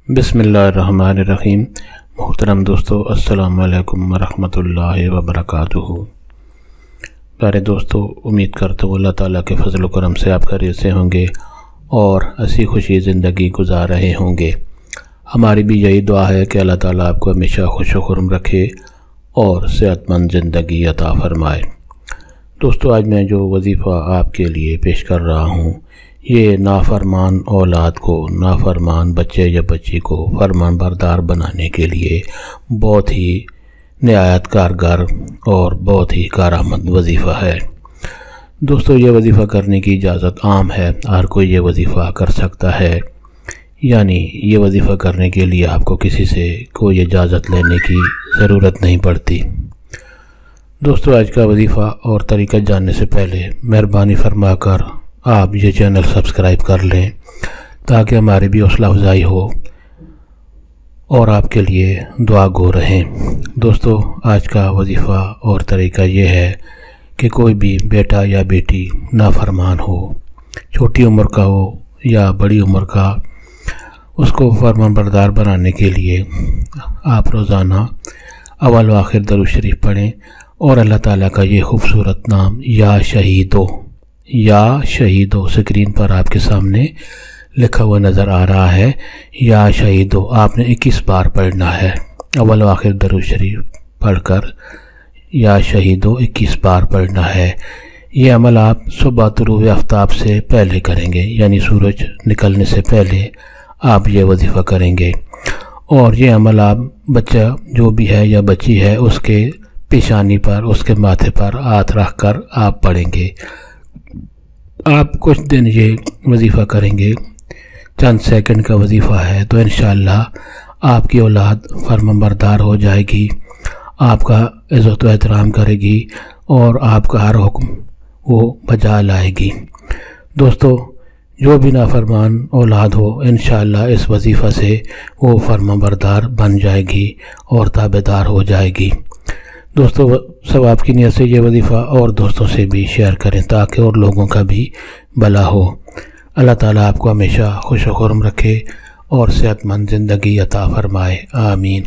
بسم اللہ الرحمن الرحیم۔ محترم دوستو، السلام علیکم ورحمۃ اللہ وبرکاتہ۔ پیارے دوستو، امید کرتا ہوں اللہ تعالیٰ کے فضل و کرم سے آپ خیریت سے ہوں گے اور ہنسی خوشی زندگی گزار رہے ہوں گے۔ ہماری بھی یہی دعا ہے کہ اللہ تعالیٰ آپ کو ہمیشہ خوش و خرم رکھے اور صحت مند زندگی عطا فرمائے۔ دوستو، آج میں جو وظیفہ آپ کے لیے پیش کر رہا ہوں، یہ نافرمان اولاد کو، نافرمان بچے یا بچی کو فرمان بردار بنانے کے لیے بہت ہی نہایت کارگر اور بہت ہی کارآمد وظیفہ ہے۔ دوستو، یہ وظیفہ کرنے کی اجازت عام ہے، ہر کوئی یہ وظیفہ کر سکتا ہے، یعنی یہ وظیفہ کرنے کے لیے آپ کو کسی سے کوئی اجازت لینے کی ضرورت نہیں پڑتی۔ دوستو، آج کا وظیفہ اور طریقہ جاننے سے پہلے مہربانی فرما کر آپ یہ چینل سبسکرائب کر لیں تاکہ ہماری بھی حوصلہ افزائی ہو اور آپ کے لیے دعا گو رہیں۔ دوستو، آج کا وظیفہ اور طریقہ یہ ہے کہ کوئی بھی بیٹا یا بیٹی نافرمان ہو، چھوٹی عمر کا ہو یا بڑی عمر کا، اس کو فرمان بردار بنانے کے لیے آپ روزانہ اول و آخر درود شریف پڑھیں اور اللہ تعالیٰ کا یہ خوبصورت نام یا شہیدو اسکرین پر آپ کے سامنے لکھا ہوا نظر آ رہا ہے۔ یا شہیدو آپ نے 21 بار پڑھنا ہے، اول و آخر درود شریف پڑھ کر یا شہیدو 21 بار پڑھنا ہے۔ یہ عمل آپ صبح طلوع آفتاب سے پہلے کریں گے، یعنی سورج نکلنے سے پہلے آپ یہ وظیفہ کریں گے، اور یہ عمل آپ بچہ جو بھی ہے یا بچی ہے اس کے پیشانی پر، اس کے ماتھے پر ہاتھ رکھ کر آپ پڑھیں گے۔ آپ کچھ دن یہ وظیفہ کریں گے، چند سیکنڈ کا وظیفہ ہے، تو انشاءاللہ آپ کی اولاد فرمان بردار ہو جائے گی، آپ کا عزت و احترام کرے گی اور آپ کا ہر حکم وہ بجا لائے گی۔ دوستو، جو بھی نافرمان اولاد ہو، انشاءاللہ اس وظیفہ سے وہ فرمان بردار بن جائے گی اور تابعدار ہو جائے گی۔ دوستو، ثواب کی نیت سے یہ وظیفہ اور دوستوں سے بھی شیئر کریں تاکہ اور لوگوں کا بھی بھلا ہو۔ اللہ تعالیٰ آپ کو ہمیشہ خوش و خرم رکھے اور صحت مند زندگی عطا فرمائے، آمین۔